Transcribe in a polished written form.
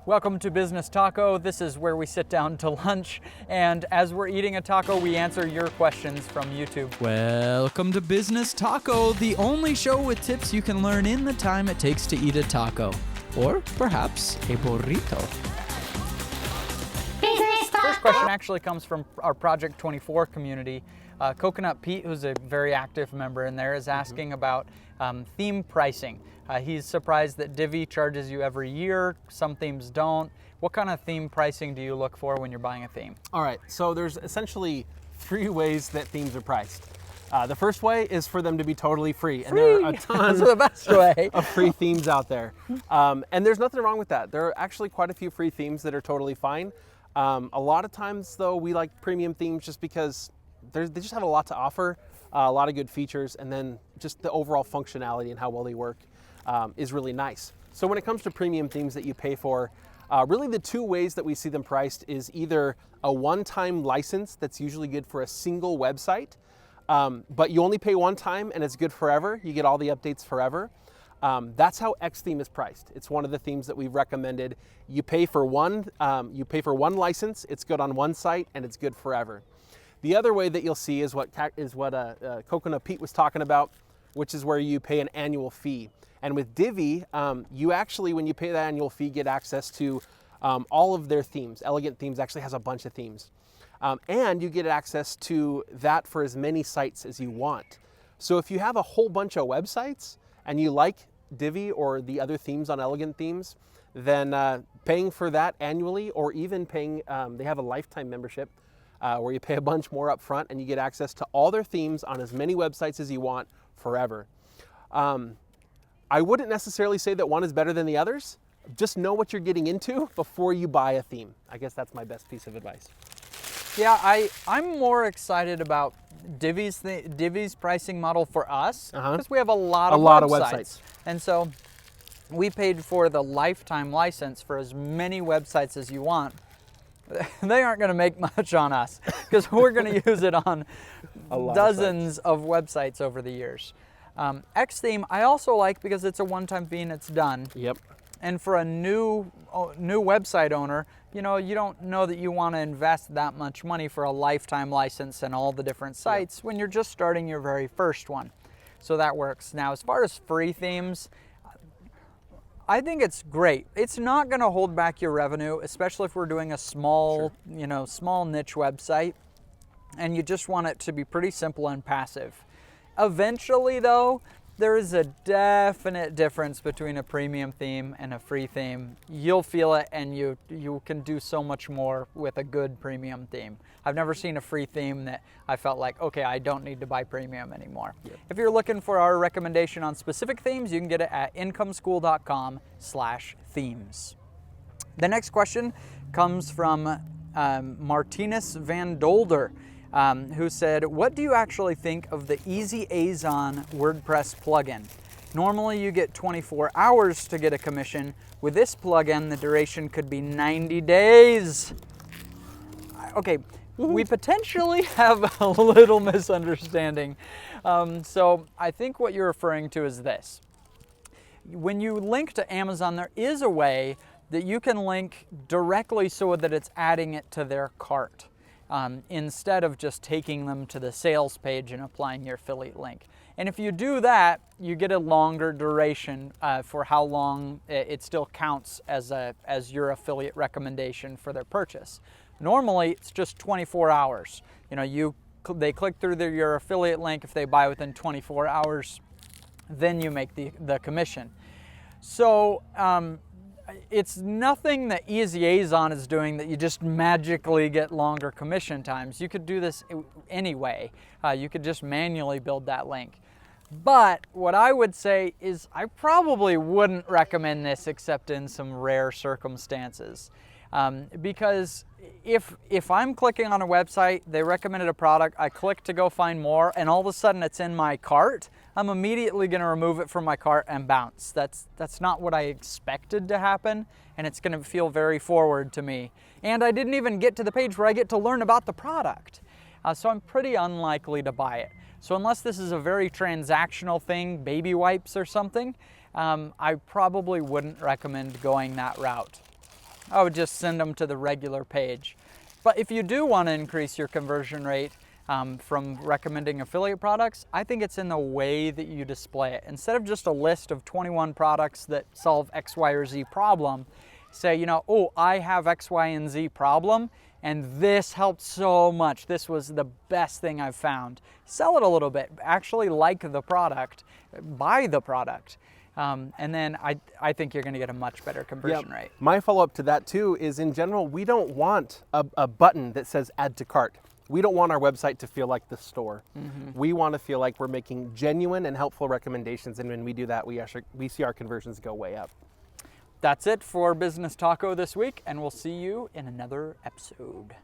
Welcome to Business Taco. This is where we sit down to lunch, and as we're eating a taco, we answer your questions from YouTube. Welcome to Business Taco, the only show with tips you can learn in the time it takes to eat a taco. Or perhaps a burrito. First question actually comes from our Project 24 community. Coconut Pete, who's a very active member in there, is asking about theme pricing. He's surprised that Divi charges you every year. Some themes don't. What kind of theme pricing do you look for when you're buying a theme? All right, so there's essentially 3 ways that themes are priced. The first way is for them to be totally free. And there are a ton That's the best way. of free themes out there. And there's nothing wrong with that. There are actually quite a few free themes that are totally fine. A lot of times, though, we like premium themes just because they just have a lot to offer, a lot of good features, and then just the overall functionality and how well they work is really nice. So when it comes to premium themes that you pay for, really the 2 ways that we see them priced is either a one-time license that's usually good for a single website, but you only pay 1 time and it's good forever. You get all the updates forever. That's how Xtheme is priced. It's one of the themes that we've recommended. You pay for one one license, it's good on 1 site, and it's good forever. The other way that you'll see is what Coconut Pete was talking about, which is where you pay an annual fee. And with Divi, you actually, when you pay that annual fee, get access to all of their themes. Elegant Themes actually has a bunch of themes. And you get access to that for as many sites as you want. So if you have a whole bunch of websites and you like Divi or the other themes on Elegant Themes, then paying for that annually, or even paying, they have a lifetime membership where you pay a bunch more up front and you get access to all their themes on as many websites as you want forever. I wouldn't necessarily say that one is better than the others. Just know what you're getting into before you buy a theme. I guess that's my best piece of advice. Yeah, I'm more excited about Divi's pricing model for us because we have a lot of websites. And so we paid for the lifetime license for as many websites as you want. They aren't going to make much on us because we're going to use it on dozens of websites over the years. Xtheme I also like because it's a one-time fee and it's done. Yep. And for a new website owner, you don't know that you want to invest that much money for a lifetime license and all the different sites when you're just starting your very first one. So that works. Now, as far as free themes, I think it's great. It's not going to hold back your revenue, especially if we're doing a small, small niche website, and you just want it to be pretty simple and passive. Eventually, though, there is a definite difference between a premium theme and a free theme. You'll feel it, and you can do so much more with a good premium theme. I've never seen a free theme that I felt like, okay, I don't need to buy premium anymore. Yep. If you're looking for our recommendation on specific themes, you can get it at incomeschool.com/themes. The next question comes from Martinez Van Dolder, who said, what do you actually think of the EasyAzon WordPress plugin? Normally you get 24 hours to get a commission. With this plugin, the duration could be 90 days. Okay, we potentially have a little misunderstanding. So I think what you're referring to is this. When you link to Amazon, there is a way that you can link directly so that it's adding it to their cart. Instead of just taking them to the sales page and applying your affiliate link. And if you do that, you get a longer duration for how long it still counts as your affiliate recommendation for their purchase. Normally, it's just 24 hours. They click through your affiliate link. If they buy within 24 hours, then you make the commission. So it's nothing that EasyAzon is doing that you just magically get longer commission times. You could do this anyway. You could just manually build that link. But what I would say is I probably wouldn't recommend this except in some rare circumstances. Because if I'm clicking on a website, they recommended a product, I click to go find more, and all of a sudden it's in my cart, I'm immediately going to remove it from my cart and bounce. That's not what I expected to happen, and it's going to feel very forward to me. And I didn't even get to the page where I get to learn about the product. So I'm pretty unlikely to buy it. So unless this is a very transactional thing, baby wipes or something, I probably wouldn't recommend going that route. I would just send them to the regular page. But if you do want to increase your conversion rate from recommending affiliate products, I think it's in the way that you display it. Instead of just a list of 21 products that solve X, Y, or Z problem, say, you know, oh, I have X, Y, and Z problem, and this helped so much. This was the best thing I've found. Sell it a little bit. Actually like the product. Buy the product. And then I think you're going to get a much better conversion rate. My follow-up to that too is, in general, we don't want a button that says add to cart. We don't want our website to feel like the store. We want to feel like we're making genuine and helpful recommendations, and when we do that, we see our conversions go way up. That's it for Business Taco this week, and we'll see you in another episode.